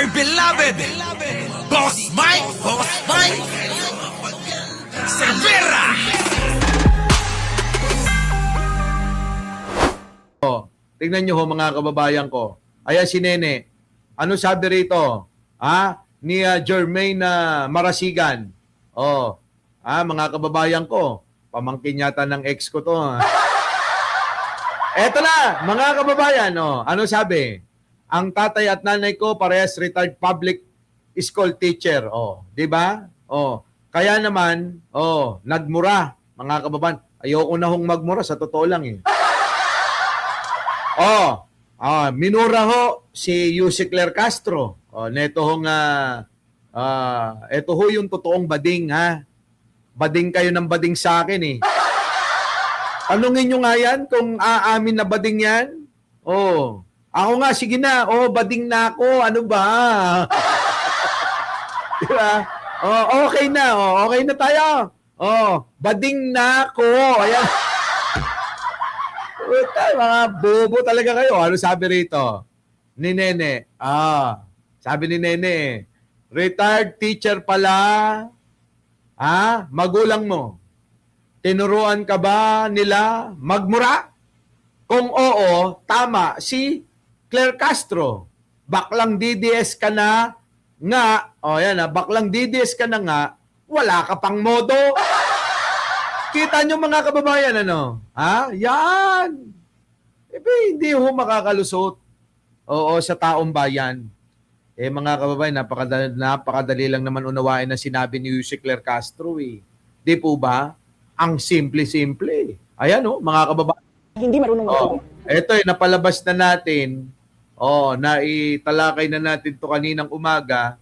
dear beloved, Boss Mike Cervera. Tingnan nyo ho mga kababayan ko. Ayan si Nene. Ano sabi rito? Ni Jermaine Marasigan. Mga kababayan ko. Pamangkin yata ng ex ko to. Eto na, mga kababayan. Ano sabi? Ang tatay at nanay ko parehas retired public school teacher. Di ba? Kaya naman, nagmura. Mga kababayan, ayoko na hong magmura. Sa totoo lang eh. Minura ho si Yussi Claire Castro. Neto hong ito ho yung totoong bading ha. Bading kayo ng bading sa akin eh. Tanungin nyo nga yan kung aamin na bading yan. Ako nga, sige na. Bading na ako. Ano ba? Diba? Okay na. Okay na tayo. Bading na ako. Ayan. Mga bobo talaga kayo. Ano sabi rito? Ni Nene. Sabi ni Nene, retired teacher pala. Magulang mo. Tinuruan ka ba nila magmura? Kung oo, tama si Claire Castro. Baklang DDS ka na nga. Baklang DDS ka na nga. Wala ka pang modo. Kita nyo mga kababayan, ano? Yan. Hindi ho makakalusot. Sa taong bayan. Mga kababayan, napakadali lang naman unawain na sinabi ni Yussi Claire Castro eh. Di po ba? Ang simple-simple. Ayan mga kababayan. Hindi marunong magturo. Ito napalabas na natin. Naitalakay na natin to kaninang umaga.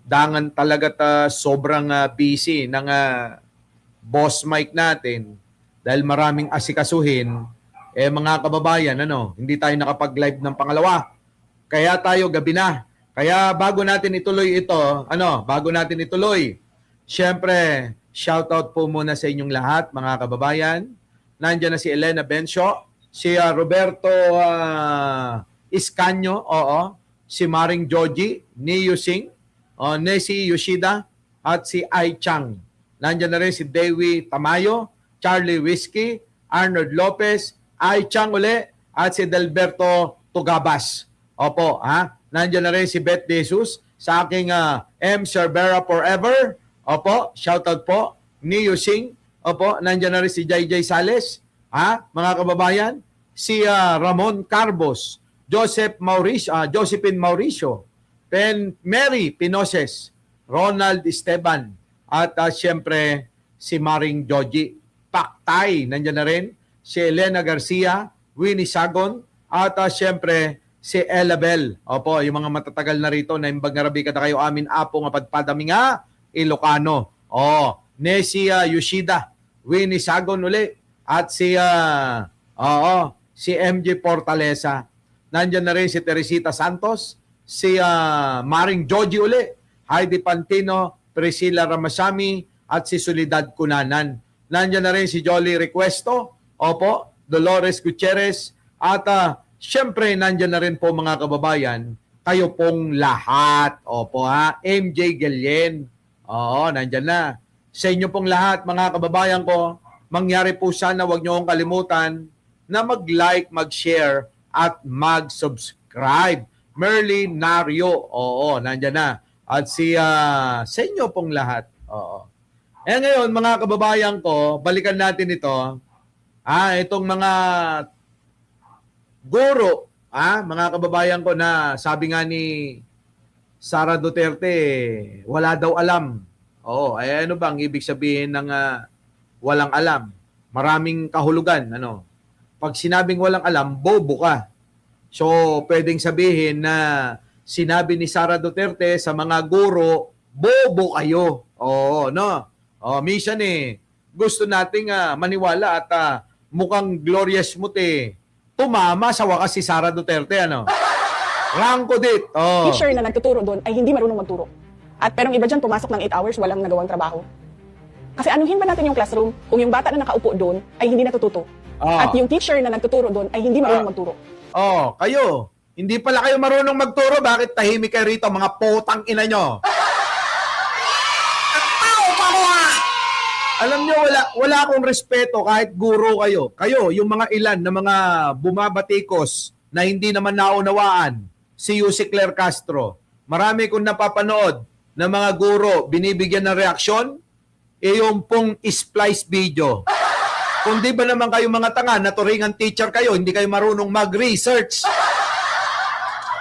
Dangan talaga sobrang busy ng Boss Mike natin dahil maraming asikasuhin, mga kababayan, hindi tayo nakapag-live ng pangalawa. Kaya tayo gabi na. Kaya bago natin ituloy ito, syempre, shoutout po muna sa inyong lahat, mga kababayan. Nandiyan na si Elena Bencio, si Roberto Iscanio, si Maring Joji, Ni Yusing, Nessie Yoshida, at si Ai Chang. Nandiyan na rin si Dewi Tamayo, Charlie Whiskey, Arnold Lopez, Ai Chang uli, at si Delberto Tugabas. Nandiyan na rin si Beth De Jesus, sa aking M. Cervera Forever. Shoutout po. Ni Yusing. Nandiyan na rin si JJ Sales. Mga kababayan. Si Ramon Carbos, Josephine Mauricio, Mary Pinoses, Ronald Esteban, at siyempre si Maring Joji. Paktay, nandiyan na rin. Si Elena Garcia, Winnie Sagon, at siyempre si Elabel. Yung mga matatagal na rito na imbag nga rabi kada kayo amin apo nga padpadami nga Ilocano. Nessie Yoshida, Winnie Sagon uli, at si MJ Fortaleza. Nandiyan na rin si Teresita Santos, si Maring Joji uli, Heidi Pantino, Priscilla Ramasami, at si Solidad Cunanan. Nandiyan na rin si Jolly Requesto, Dolores Gutierrez, at syempre nandiyan na rin po mga kababayan, kayo pong lahat. MJ Guillen. Nandiyan na. Sa inyo pong lahat mga kababayan ko, mangyari po sana wag niyo akong kalimutan na mag-like, mag-share, at mag-subscribe. Merly Nario. Nandiyan na. At sa inyo pong lahat. Ngayon, mga kababayan ko, balikan natin ito. Itong mga guro, mga kababayan ko na sabi nga ni Sara Duterte, wala daw alam. Ano bang ibig sabihin ng walang alam? Maraming kahulugan. Pag sinabing walang alam, bobo ka. So, pwedeng sabihin na sinabi ni Sara Duterte sa mga guro, bobo kayo. Minsan gusto nating maniwala at mukhang glorious mote. Tumama sa wakas si Sara Duterte, Rangko dit. Teacher na nagtuturo doon ay hindi marunong magturo. At pero iba dyan, pumasok ng 8 hours, walang nagawang trabaho. Kasi anuhin ba natin yung classroom kung yung bata na nakaupo doon ay hindi natututo? At yung teacher na nagtuturo doon ay hindi marunong magturo. Kayo, Hindi pala kayo marunong magturo. Bakit tahimik kayo rito, mga potang ina nyo? Alam nyo, wala akong respeto kahit guro kayo. Kayo, yung mga ilan na mga bumabatikos na hindi naman naunawaan, si Yussi Claire Castro. Marami kong napapanood na mga guro binibigyan ng reaksyon, yung pong splice video. Kung di ba naman kayo mga tanga, naturingan teacher kayo, hindi kayo marunong mag-research.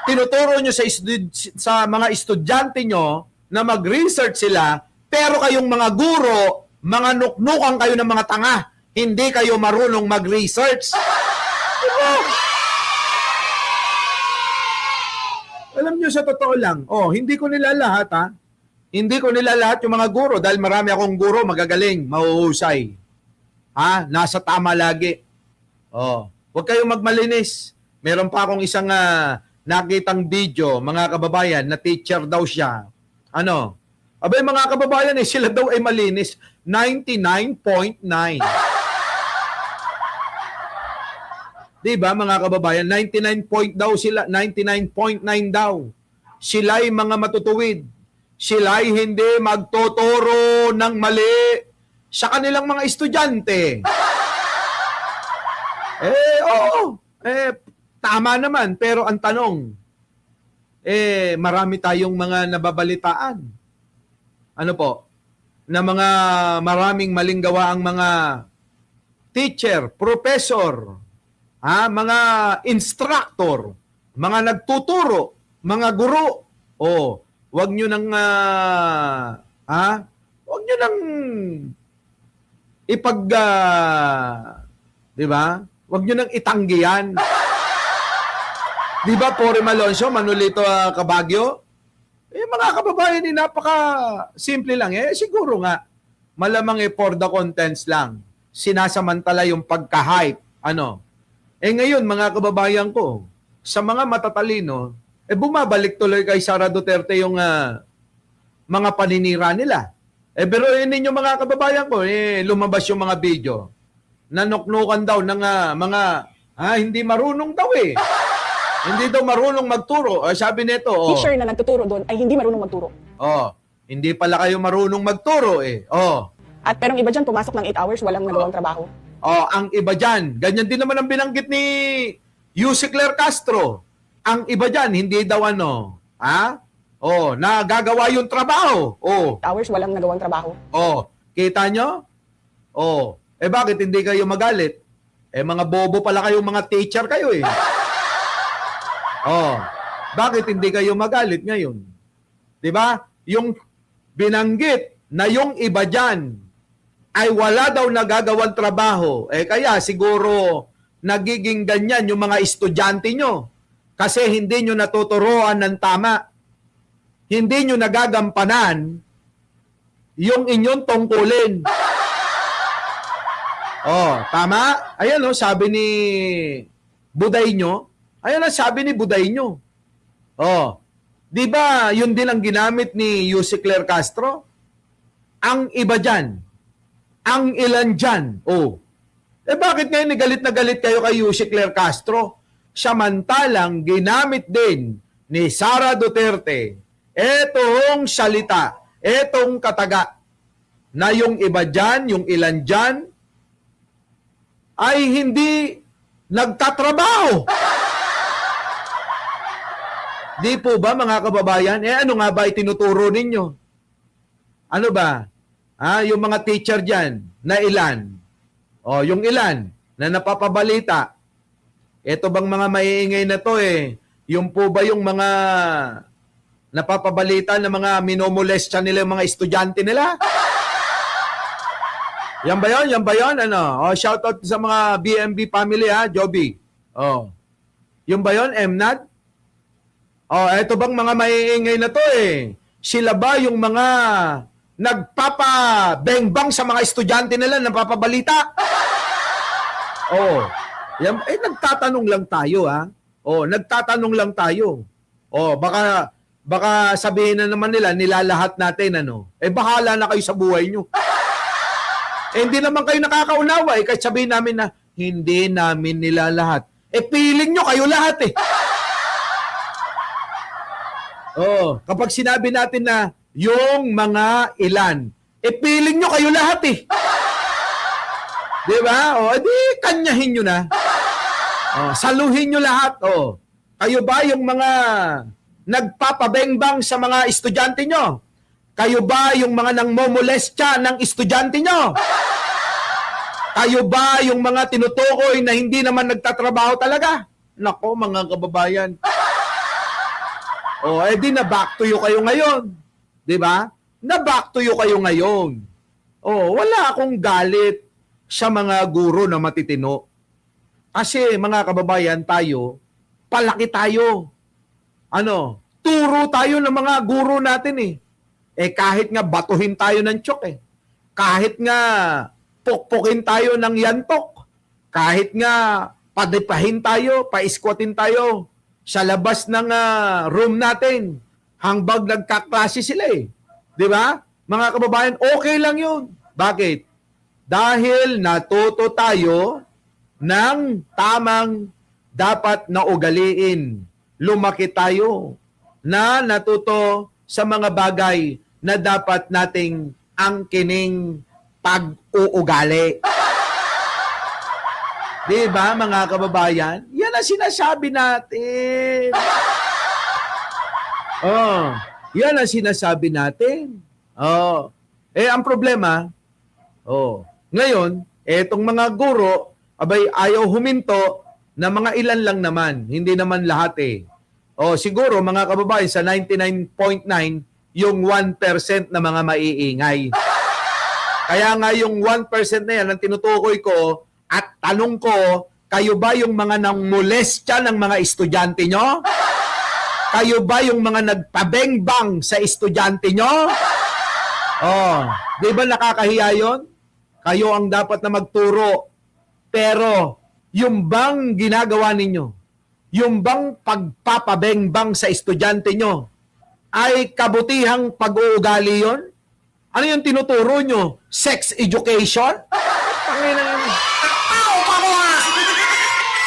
Tinuturo nyo sa mga estudyante nyo na mag-research sila, pero kayong mga guro, mga nuknukan kayo ng mga tanga. Hindi kayo marunong mag-research. Diba? Alam nyo, sa totoo lang, hindi ko nila lahat, ha? Hindi ko nila lahat yung mga guro dahil marami akong guro magagaling, mahuhusay. Ha? Nasa tama lagi. Huwag kayong magmalinis. Meron pa akong isang nakitang video, mga kababayan, na teacher daw siya. Ano? Abay, mga kababayan, sila daw ay malinis. 99.9. Diba, mga kababayan? 99 daw. Sila'y mga matutuwid. Sila'y hindi magtuturo ng mali sa kanilang mga estudyante. Oo. Tama naman. Pero ang tanong, marami tayong mga nababalitaan. Ano po? Na mga maraming maling gawa ang mga teacher, professor, mga instructor, mga nagtuturo, mga guro. Wag nyo nang wag nyo nang di ba? Wag nyo nang itanggihan. Di ba, Pore Malonzo, Manolito Cabagyo? Mga kababayan, napaka-simple lang. Siguro nga, malamang for the contents lang. Sinasamantala yung pagka-hype. Ngayon, mga kababayan ko, sa mga matatalino, bumabalik tuloy kay Sara Duterte yung mga paninira nila. Pero ninyo mga kababayan ko, lumabas yung mga video. Nanuknukan daw ng mga, hindi marunong daw Hindi daw marunong magturo. Sabi nito, Teacher na nagtuturo doon ay hindi marunong magturo. Hindi pala kayo marunong magturo At pero yung iba dyan, pumasok ng 8 hours, walang nagawang trabaho. Ang iba dyan, ganyan din naman ang binanggit ni Yussi Claire Castro. Ang iba dyan, hindi daw nagagawa yung trabaho. 8 hours, walang nagawang trabaho. Kita nyo? Bakit hindi kayo magalit? Mga bobo pala kayo, mga teacher kayo Bakit hindi kayo magalit ngayon? 'Di ba? Yung binanggit na yung iba diyan ay wala daw nagagawang trabaho. Kaya siguro nagiging ganyan yung mga estudyante nyo. Kasi hindi nyo natuturuan ng tama. Hindi nyo nagagampanan yung inyong tungkulin. Tama? Ayan sabi ni Buday nyo. Ayan ang sabi ni Buday nyo. Di ba yun din ang ginamit ni Yussi Claire Castro? Ang iba dyan. Ang ilan dyan. Bakit ngayon galit na galit kayo kay Yussi Claire Castro? Samantalang ginamit din ni Sara Duterte etong salita, etong kataga, na yung iba dyan, yung ilan dyan, ay hindi nagtatrabaho. Di po ba, mga kababayan? Ano nga ba itinuturo ninyo? Ano ba? Yung mga teacher dyan, na ilan? Yung ilan na napapabalita. Ito bang mga maiingay na to yung po ba yung mga napapabalita na mga minomolestya nila yung mga estudyante nila? Yan ba yun? Yan ba yun? Shout out sa mga BMB family Joby. Yung ba yun, Mnad? Ito bang mga maiingay na to Sila ba yung mga nagpapabengbang sa mga estudyante nila, napapabalita? Yan, nagtatanong lang tayo nagtatanong lang tayo. Baka sabihin na naman nila, nilalahat natin bahala na kayo sa buhay nyo. Hindi naman kayo nakakaunawa kahit sabihin namin na hindi namin nilalahat. Feeling nyo kayo lahat Oh, kapag sinabi natin na yung mga ilan, piling nyo kayo lahat eh. Di ba? O, di kanyahin nyo na. O, saluhin nyo lahat. O, kayo ba yung mga nagpapabengbang sa mga estudyante nyo? Kayo ba yung mga nangmomolestya ng estudyante nyo? Kayo ba yung mga tinutukoy na hindi naman nagtatrabaho talaga? Nako, mga kababayan. O, di na back to you kayo ngayon. Di ba? Na back to you kayo ngayon. O, wala akong galit sa mga guro na matitino. Kasi, mga kababayan, tayo, palaki tayo. Turo tayo ng mga guro natin eh. Kahit nga batuhin tayo ng tiyok eh. Kahit nga pukpukin tayo ng yantok. Kahit nga padipahin tayo, paiskwatin tayo sa labas ng room natin hanggang nagkaklase sila eh. Di ba? Mga kababayan, okay lang yun. Bakit? Dahil natuto tayo ng tamang dapat na ugaliin. Lumaki tayo na natuto sa mga bagay na dapat nating angkining pag-uugali. Di ba, mga kababayan? Yan ang sinasabi natin. Yan ang sinasabi natin. Ang problema, ngayon, etong mga guro, abay, ayaw huminto na mga ilan lang naman. Hindi naman lahat eh. Siguro, mga kababayan, sa 99.9, yung 1% na mga maiingay. Kaya nga yung 1% na yan, ang tinutukoy ko, at tanong ko, kayo ba yung mga nangmolestya ng mga estudyante nyo? Kayo ba yung mga nagpabengbang sa estudyante nyo? Di ba nakakahiya yun? Kayo ang dapat na magturo. Pero, yung bang ginagawa ninyo, yung bang pagpapabengbang sa estudyante nyo, ay kabutihang pag-uugali yun? Ano yung tinuturo nyo? Sex education? Panginoon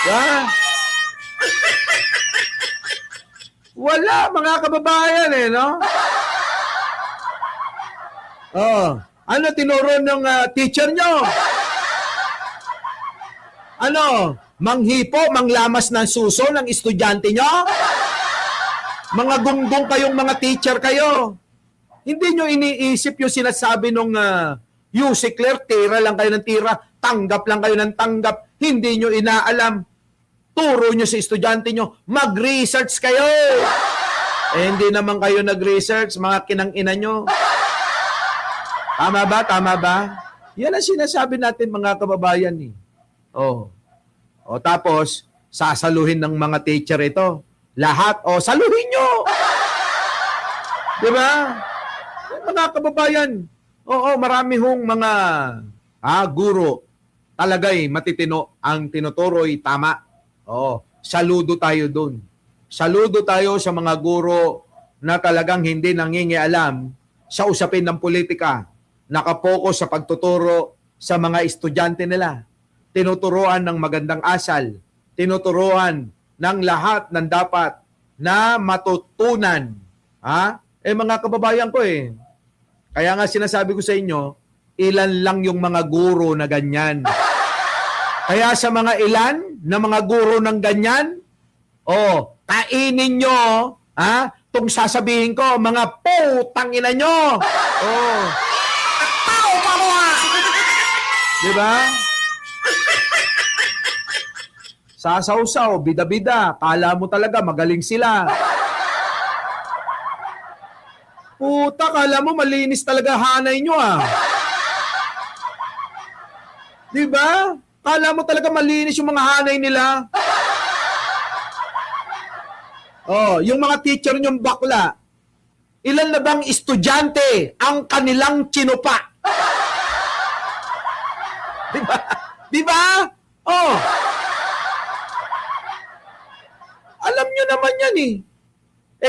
yun. Wala, mga kababayan eh, no? Ano tinuro ng teacher nyo? Manghipo, manglamas ng suso ng estudyante nyo? Mga gunggong kayong mga teacher kayo. Hindi nyo iniisip yung sinasabi nung UC Claire, tira lang kayo ng tira, tanggap lang kayo ng tanggap, hindi nyo inaalam. Turo nyo sa estudyante nyo, mag-research kayo. Hindi naman kayo nag-research, mga kinang-ina nyo. Tama ba? Tama ba? Yan ang sinasabi natin, mga kababayan. Eh. Tapos, sasaluhin ng mga teacher ito. Lahat, saluhin nyo! Diba? Mga kababayan, marami hong mga guro talaga'y matitino. Ang tinuturo'y tama. Saludo tayo dun. Saludo tayo sa mga guro na talagang hindi nangingialam sa usapin ng politika. Nakapokus sa pagtuturo sa mga estudyante nila. Tinuturuan ng magandang asal. Tinuturuan ng lahat ng dapat na matutunan. Mga kababayan ko eh. Kaya nga sinasabi ko sa inyo, ilan lang yung mga guro na ganyan. Kaya sa mga ilan na mga guro ng ganyan, kainin nyo, itong sasabihin ko, mga putang ina nyo. Diba? Sasawsaw, bida-bida, kala mo talaga magaling sila. Puta, kala mo malinis talaga hanay nyo Diba? Kala mo talaga malinis yung mga hanay nila. Yung mga teacher nyong bakla, ilan na bang estudyante ang kanilang chinupa? Diba? Diba? Alam nyo naman yan eh.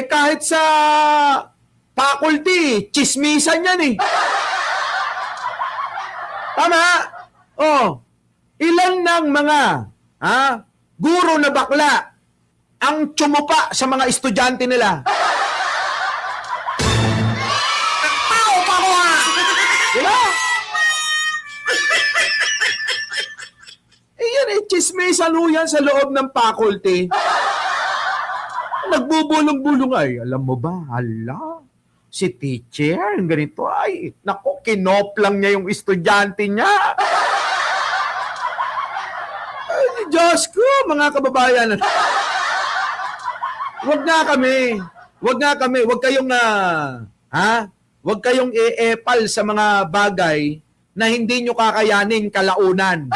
Kahit sa faculty, chismisan yan eh. Tama? Ilan ng mga guro na bakla ang tsumupa sa mga estudyante nila? Nagchismisan ho yan sa loob ng faculty. Nagbubulong-bulong ay, alam mo ba, hala, si teacher, ganito ay, naku, kinoplang niya yung estudyante niya. Ay, Diyos ko, mga kababayan. Wag kayong wag kayong iepal sa mga bagay na hindi nyo kakayanin kalaunan.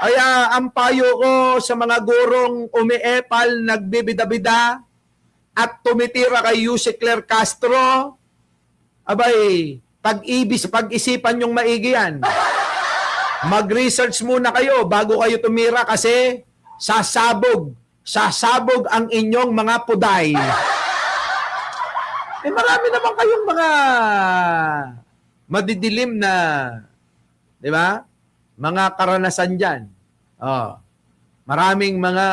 Kaya ang payo ko sa mga gurong umiepal, nagbibida-bida, at tumitira kay Yusek Claire Castro, abay, pag-isipan yung maigi yan. Mag-research muna kayo bago kayo tumira kasi sasabog ang inyong mga puday. Marami naman kayong mga madidilim na, di ba? Mga karanasan dyan. Maraming mga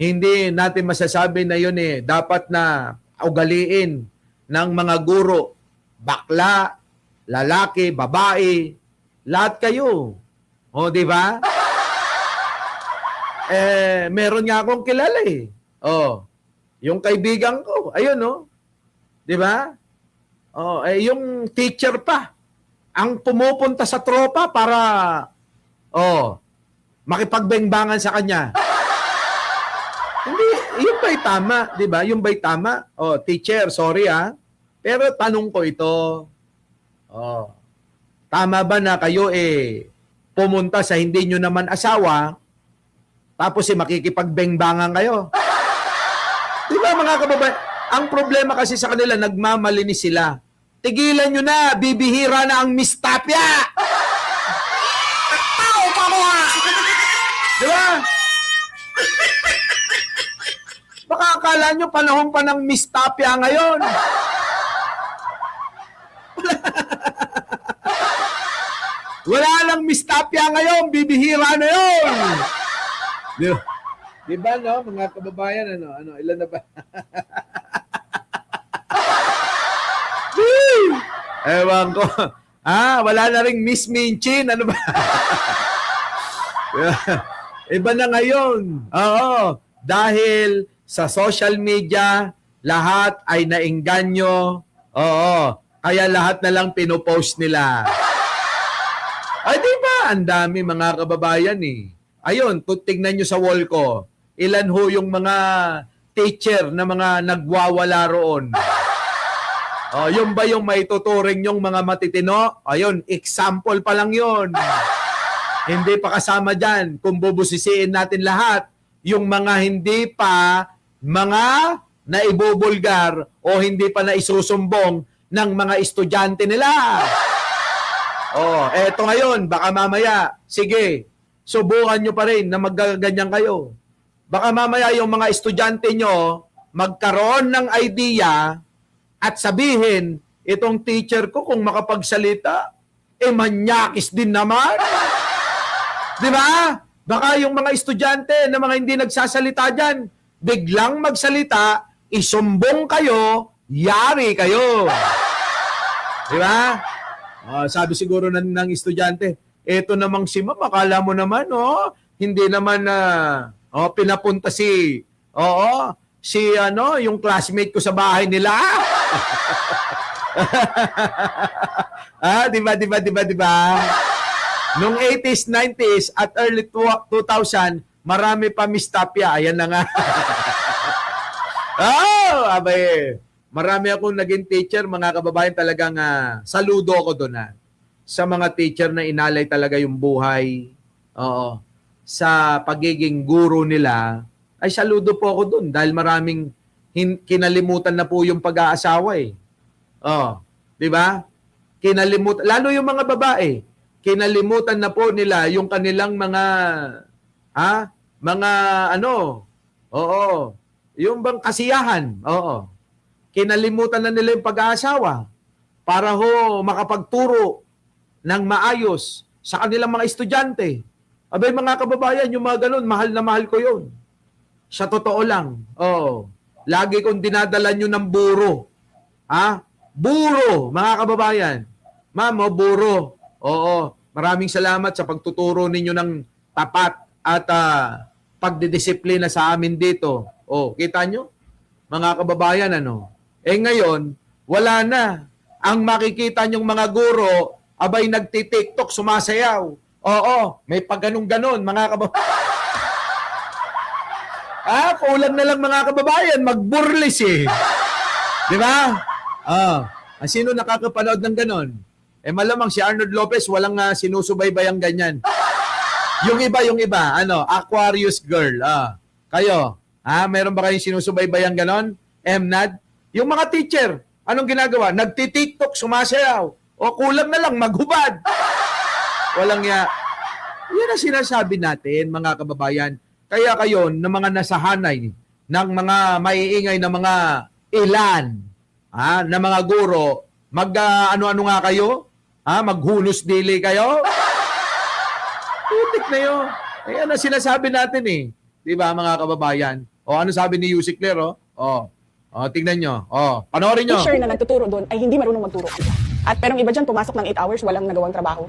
hindi natin masasabi na yun dapat na ugaliin ng mga guro. Bakla, lalaki, babae, lahat kayo. Di ba? Meron nga akong kilala yung kaibigan ko, ayun di ba? Yung teacher pa, ang pumupunta sa tropa para makipagbengbangan sa kanya. Hindi, yun ba'y tama, di ba? Yung ba'y tama? Teacher, sorry pero tanong ko ito. Tama ba na kayo pumunta sa hindi nyo naman asawa tapos makikipagbengbangan kayo? Di ba mga kababayan? Ang problema kasi sa kanila, nagmamalinis sila. Tigilan nyo na, bibihira na ang mistapya! Tao ka mo ha! Di ba? Baka akala nyo panahon pa ng mistapya ngayon. Wala lang mistapya ngayon, bibihira na yun! Di ba, no? Mga kababayan, ilan na ba? Ewan ko. Wala na ring Miss Minchin. Ano ba? Iba na ngayon. Oo. Dahil sa social media, lahat ay naengganyo. Oo. Kaya lahat na lang pinopost nila. Ay, di ba? Ang dami mga kababayan Ayun, tignan nyo sa wall ko. Ilan ho yung mga teacher na mga nagwawala roon? Yung ba yung maituturing yung mga matitino? Ayun, example pa lang yun. Hindi pa kasama dyan. Kung bubusisiin natin lahat, yung mga hindi pa mga naibubulgar o hindi pa naisusumbong ng mga estudyante nila. Eto ngayon, baka mamaya, sige, subukan nyo pa rin na magganyan kayo. Baka mamaya yung mga estudyante nyo magkaroon ng idea at sabihin, itong teacher ko kung makapagsalita, manyakis din naman. Di ba? Baka yung mga estudyante na mga hindi nagsasalita dyan, biglang magsalita, isumbong kayo, yari kayo. Di ba? Sabi siguro ng estudyante, eto namang si ma'am, akala mo naman, hindi naman pinapunta yung classmate ko sa bahay nila. Di ba? Nung 80s, 90s, at early 2000, marami pa mistapya. Ayan na nga. Abay, marami akong naging teacher, mga kababayan, talagang saludo ko doon sa mga teacher na inalay talaga yung buhay. Sa pagiging guro nila, ay saludo po ako doon dahil maraming kinalimutan na po yung pag-aasawa di ba? Kinalimutan, lalo yung mga babae, kinalimutan na po nila yung kanilang mga yung bang kasiyahan. Kinalimutan na nila yung pag-aasawa para makapagturo ng maayos sa kanilang mga estudyante. Abay mga kababayan, yung mga ganun, mahal na mahal ko yun. Sa totoo lang. Lagi kong dinadala nyo ng buro. Buro, mga kababayan. Ma'am, buro. Maraming salamat sa pagtuturo ninyo ng tapat at pagdidisiplina sa amin dito. Oh, kita nyo? Mga kababayan, ano? Ngayon, wala na. Ang makikita nyong mga guro, abay nagti-TikTok, sumasayaw. Oo, may pagganong-ganon, mga kababayan. Kulang na lang mga kababayan, magburlis eh. Di ba? Sino nakakapanood ng ganon? Malamang si Arnold Lopez, walang sinusubaybay ang ganyan. Yung iba, Aquarius Girl. Kayo, meron ba kayong sinusubaybay ang ganon? MNAD? Yung mga teacher, anong ginagawa? Nagti-TikTok, sumasayaw. O kulang na lang, maghubad. Walang ya. Yan ang sinasabi natin, mga kababayan. Kaya kayo, na mga nasahanay ng mga maiingay na mga ilan, na mga guro, ano-ano nga kayo? Maghunos dili kayo? Putik na yun. Ano sinasabi natin eh. Di ba mga kababayan? Ano sabi ni Yusik Claire? Tingnan nyo. Panoorin nyo. Teacher na nagtuturo doon ay hindi marunong magturo. At pero yung iba dyan pumasok ng 8 hours, walang nagawang trabaho.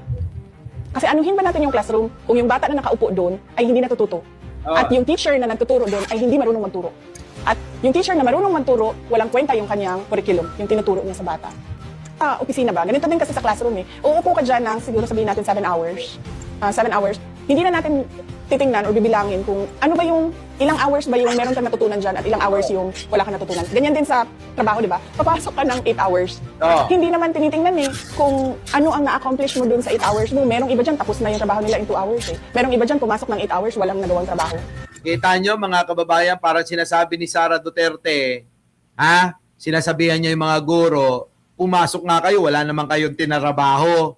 Kasi anuhin ba natin yung classroom kung yung bata na nakaupo doon ay hindi natututo? At yung teacher na nagtuturo doon ay hindi marunong magturo. At yung teacher na marunong magturo, walang kwenta yung kanyang curriculum, yung tinuturo niya sa bata. Opisina ba? Ganito din kasi sa classroom eh. Uupo ka dyan ng siguro sabihin natin 7 hours. 7 hours. Hindi na natin titingnan or bibilangin kung ano ba yung ilang hours ba yung meron kang natutunan dyan at ilang hours yung wala kang natutunan. Ganyan din sa trabaho, di ba? Papasok ka ng 8 hours. Hindi naman tinitingnan eh kung ano ang na-accomplish mo dun sa 8 hours mo. Merong iba dyan, tapos na yung trabaho nila in 2 hours eh. Merong iba dyan, pumasok ng 8 hours, walang nagawang trabaho. Kita nyo, mga kababayan, parang sinasabi ni Sara Duterte, sinasabihan niya yung mga guro, pumasok nga kayo, wala naman kayong tinarabaho.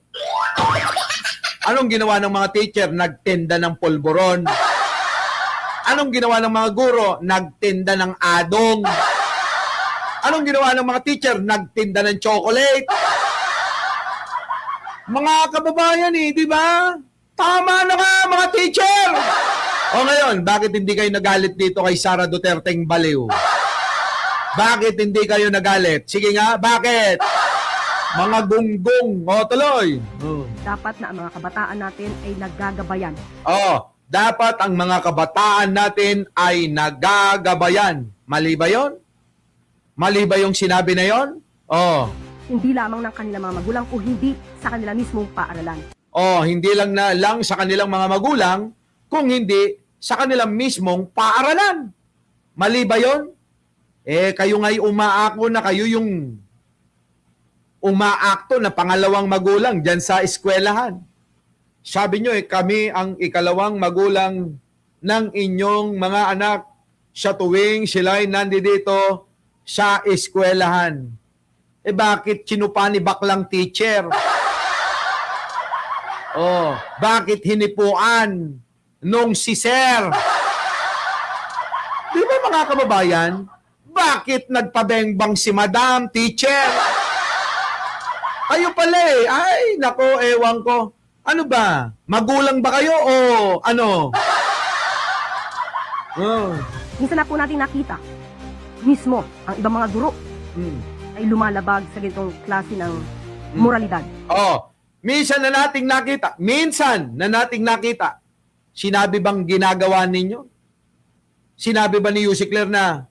Anong ginawa ng mga teacher? Nagtinda ng polvoron. Anong ginawa ng mga guro? Nagtinda ng adong. Anong ginawa ng mga teacher? Nagtinda ng chocolate. Mga kababayan di ba? Tama na nga, mga teacher! Ngayon, bakit hindi kayo nagalit dito kay Sara Duterteng baliw? Bakit hindi kayo nagalit? Sige nga, bakit? Mga gunggong. Tuloy. Dapat na ang mga kabataan natin ay naggagabayan. Dapat ang mga kabataan natin ay nagagabayan. Mali ba yun? Mali ba yung sinabi na yun? Hindi lamang ng kanilang mga magulang o hindi sa kanila mismong paaralan. Hindi lang sa kanilang mga magulang, kung hindi sa kanilang mismong paaralan. Mali ba yun? Kayo nga'y umaako na kayo yung umaakto na pangalawang magulang dyan sa eskwelahan. Sabi nyo kami ang ikalawang magulang ng inyong mga anak sa tuwing sila'y nandito sa eskwelahan. Bakit sinupa ni baklang teacher? Bakit hinipuan nung si Sir? Di ba mga kababayan? Bakit nagpabengbang si Madam Teacher? Kayo pala Ay, nako, ewan ko. Ano ba? Magulang ba kayo o ano? Minsan na po natin nakita mismo ang ibang mga guro ay lumalabag sa ganitong klase ng moralidad. Minsan na nating nakita. Sinabi bang ginagawa ninyo? Sinabi ba ni Yusik Claire na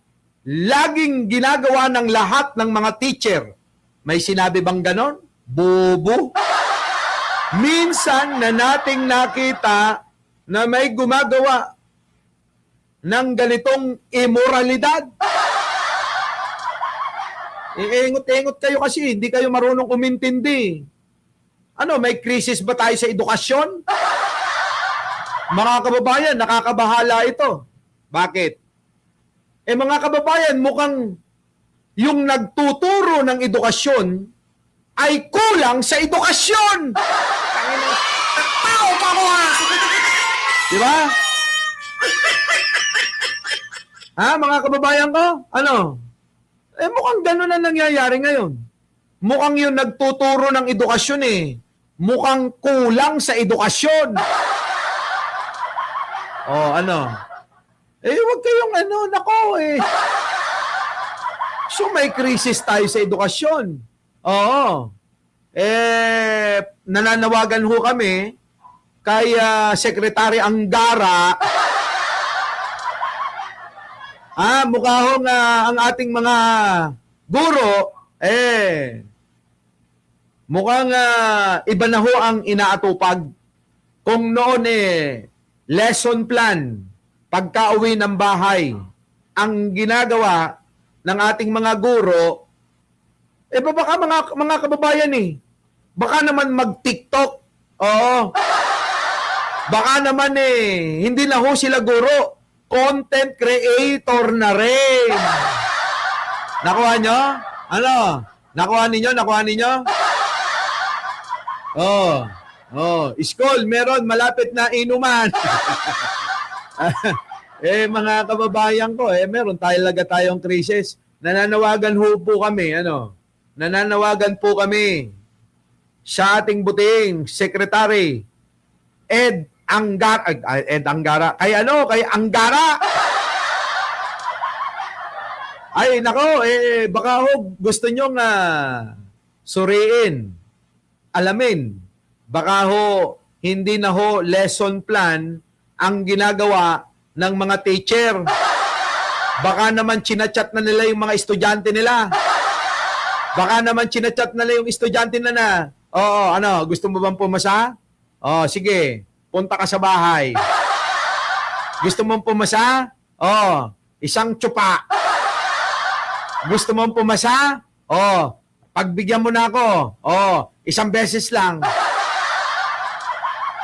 laging ginagawa ng lahat ng mga teacher? May sinabi bang ganon? Bobo. Minsan na nating nakita na may gumagawa ng ganitong immoralidad. Engot-engot kayo kasi hindi kayo marunong umintindi. May krisis ba tayo sa edukasyon? Mga kababayan, nakakabahala ito. Bakit? Mga kababayan, mukhang yung nagtuturo ng edukasyon ay kulang sa edukasyon. Tao pa ko Di ba? Mga kababayan ko? Mukhang gano'n na nangyayari ngayon. Mukhang yung nagtuturo ng edukasyon mukhang kulang sa edukasyon. Huwag kayong nako So may krisis tayo sa edukasyon. nananawagan ho kami kay Secretary Angara. Mukha hong ang ating mga guro, mukhang iba na ho ang inaatupag. Kung noon lesson plan, pagka-uwi ng bahay, ang ginagawa ng ating mga guro, baka mga kababayan baka naman mag-TikTok. Oo. Baka naman hindi na ho sila guro. Content creator na rin. Nakuha nyo? Ano? Nakuha ninyo? School, meron malapit na inuman. Mga kababayan ko, meron tayong krisis. Nananawagan po kami, Nananawagan po kami sa ating buting Secretary Ed Angara. Kay Angara. Ay, nako, baka gusto nyong suriin, alamin. Baka hindi na lesson plan ang ginagawa ng mga teacher. Baka naman chinachat na nila yung mga estudyante nila. Baka naman chinachat na nila yung estudyante na. Gusto mo bang pumasa? Sige, punta ka sa bahay. Gusto mong pumasa? Isang tsupa. Gusto mong pumasa? Pagbigyan mo na ako. Isang beses lang.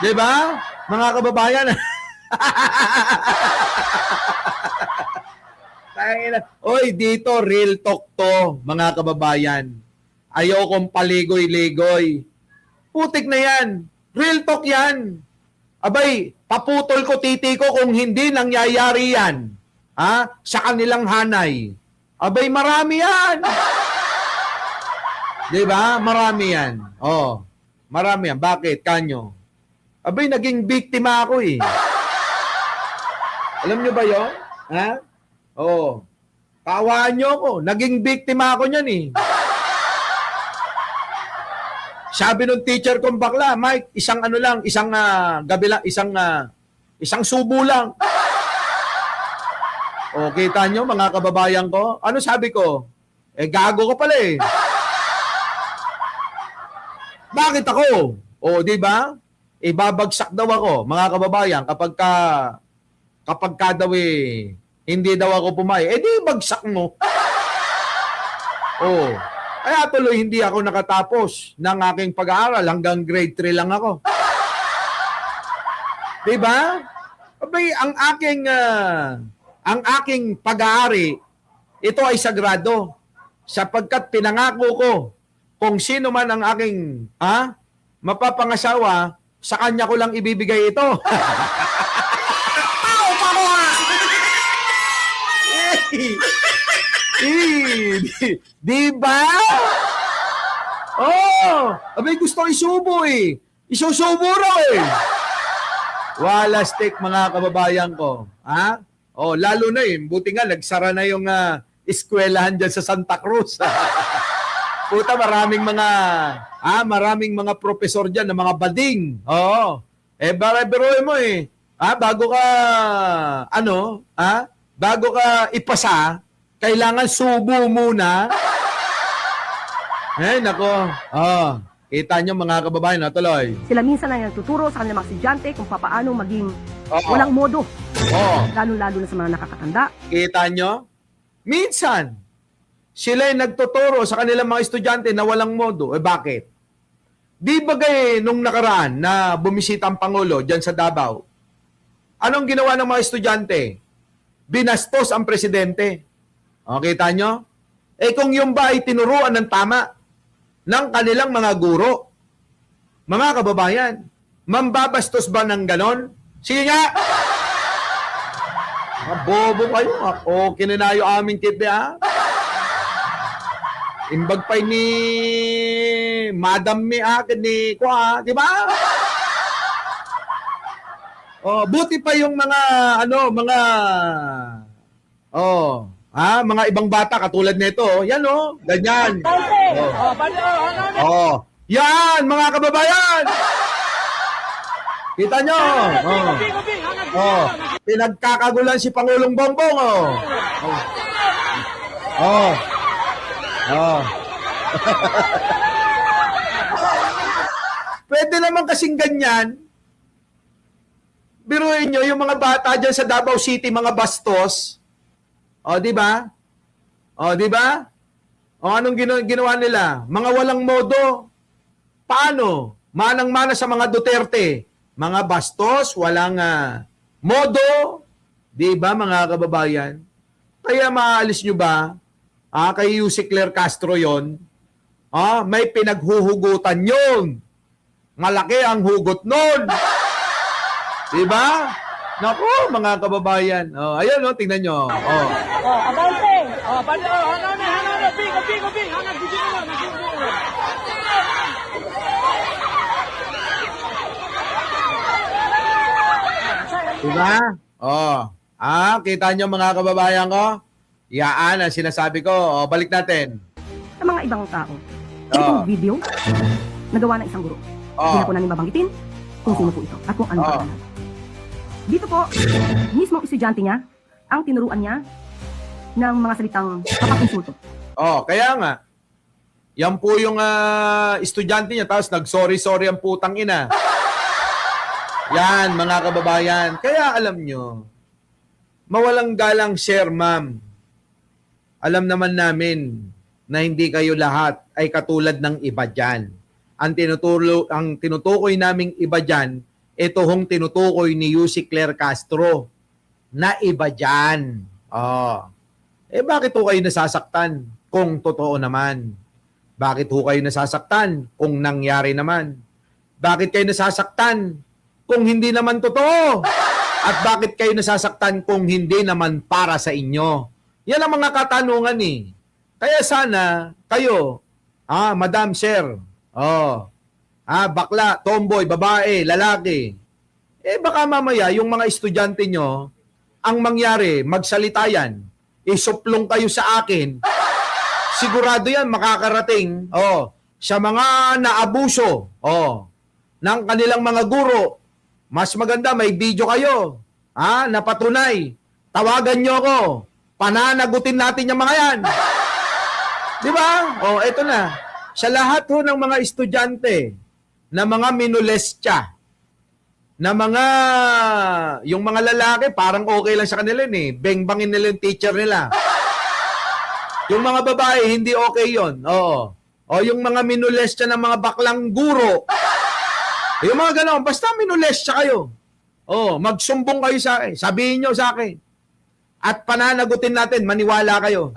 Diba? Mga kababayan. Oy, dito real talk to, mga kababayan. Ayokong paligoy-ligoy. Putik na yan. Real talk yan. Abay, paputol ko titi ko kung hindi nangyayari yan. Sa kanilang hanay. Abay, marami yan. Diba? Marami yan. Marami yan. Bakit? Kanyo? Abay, naging biktima ako Alam nyo ba yun? Tawaan nyo ako. Naging biktima ako niyan Sabi nung teacher kong bakla, Mike, isang gabi lang, isang subo lang. Kita nyo, mga kababayan ko? Ano sabi ko? Gago ka pala Bakit ako? Di ba? Ibabagsak daw ako, mga kababayan, kapag ka daw hindi daw ako pumayag. Di bagsak mo. Kaya tuloy hindi ako nakatapos ng aking pag-aaral. Hanggang grade 3 lang ako. Diba? Abay, ang aking pag-aari, ito ay sagrado. Sapagkat pinangako ko kung sino man ang aking mapapangasawa, sa kanya ko lang ibibigay ito. Diba? Abay gusto isubo Isusubo raw Wala stick, mga kababayan ko. Lalo na buti nga nagsara na yung eskwelahan dyan sa Santa Cruz. Puta, maraming mga profesor dyan na mga bading. Biruin mo bago ka ipasa, kailangan subo muna. Nako. Kita nyo, mga kababayan, tuloy. Sila minsan ay nagtuturo sa kanilang mga estudyante kung paano maging walang modo. Lalo-lalo na sa mga nakakatanda. Kita nyo? Minsan, sila ay nagtuturo sa kanilang mga estudyante na walang modo. Bakit? Di ba nung nakaraan na bumisita ang Pangulo dyan sa Davao, anong ginawa ng mga estudyante? Binastos ang presidente. Kita nyo? Kung yung ba ay tinuruan ng tama ng kanilang mga guro, mga kababayan, mambabastos ba ng ganon? Sige nga! Bobo kayo. Kininayo aming kit Imbag pa ni Madam ni di ba? Buti pa yung mga ibang bata katulad nito. Yan ganyan. Yan, mga kababayan! Kita nyo? Oh. Pinagkakagulan si Pangulong Bongbong, oh. Oh. Oh. Pwede naman kasing ganyan. Biruin nyo, yung mga bata dyan sa Davao City, mga bastos. O, di ba? O, di ba? O, anong ginawa nila? Mga walang modo. Paano? Manang-mana sa mga Duterte. Mga bastos, walang modo. Di ba, mga kababayan? Kaya maalis nyo ba? Kay Yusek Claire Castro yon. May pinaghuhugutan yun. Malaki ang hugot nun. Diba? Naku, mga kababayan. Ayan, tingnan nyo. Abante! Abante! Hanggang! Bing! Hanggang! Diba? Kita nyo, mga kababayan ko? Yaan ang sinasabi ko. Balik natin. Sa mga ibang tao, itong video, nagawa ng isang guro. Hindi na po namin babanggitin kung sino po ito at kung ano pa. Dito po, mismong estudyante niya, ang tinuruan niya ng mga salitang papakinsulto. Kaya nga. Yan po yung estudyante niya, tapos nag-sorry ang putang ina. Yan, mga kababayan. Kaya alam nyo, mawalang galang share, ma'am. Alam naman namin na hindi kayo lahat ay katulad ng iba dyan. Ang tinutukoy naming iba dyan, ito hong tinutukoy ni Yusek Claire Castro na iba dyan. Bakit ho kayo nasasaktan kung totoo naman? Bakit ho kayo nasasaktan kung nangyari naman? Bakit kayo nasasaktan kung hindi naman totoo? At bakit kayo nasasaktan kung hindi naman para sa inyo? Yan ang mga katanungan eh. Kaya sana kayo, Madam Sir, bakla, tomboy, babae, lalaki. Baka mamaya yung mga estudyante nyo, ang mangyari, magsalita yan, isuplong kayo sa akin, sigurado yan makakarating sa mga naabuso ng kanilang mga guro. Mas maganda, may video kayo na patunay. Tawagan nyo ako. Pananagutin natin yung mga yan. Di ba? Ito na. Sa lahat ho ng mga estudyante na mga minulestya, na mga, yung mga lalaki, parang okay lang sa kanila yun eh. Bengbangin nila yung teacher nila. Yung mga babae, hindi okay yun. Yung mga minulestya ng mga baklang guro. Yung mga gano'n, basta minulestya kayo. Magsumbong kayo sa akin. Sabihin nyo sa akin. At pananagutin natin, maniwala kayo.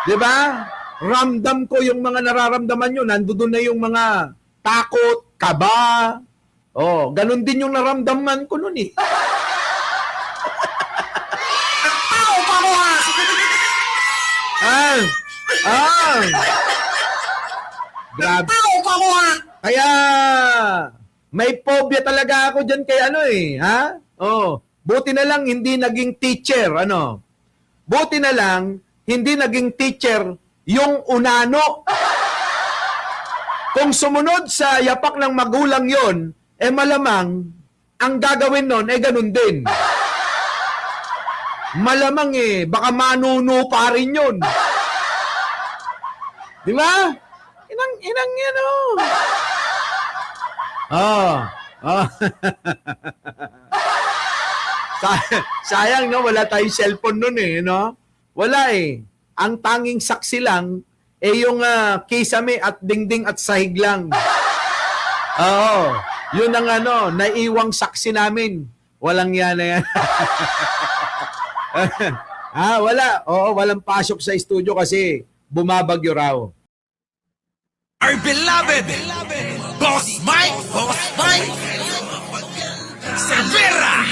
Di ba? Ramdam ko yung mga nararamdaman nyo. Nandoon na yung mga takot, kaba. Ganun din yung naramdaman ko nun eh. Grabe. Kaya, may phobia talaga ako dyan kay buti na lang hindi naging teacher, Buti na lang hindi naging teacher yung unano. Kung sumunod sa yapak ng magulang yon, malamang ang gagawin nun ganun din. Malamang baka manuno pa rin yun. Di ba? Inang yan Sayang, no? Wala tayong cellphone nun no? Wala Ang tanging saksi lang, yung kisame at dingding at sahig lang. Yun ang naiwang saksi namin. Walang yan na yan. Wala. Walang pasok sa studio kasi bumabagyo raw. Our beloved Boss Mike Cervera.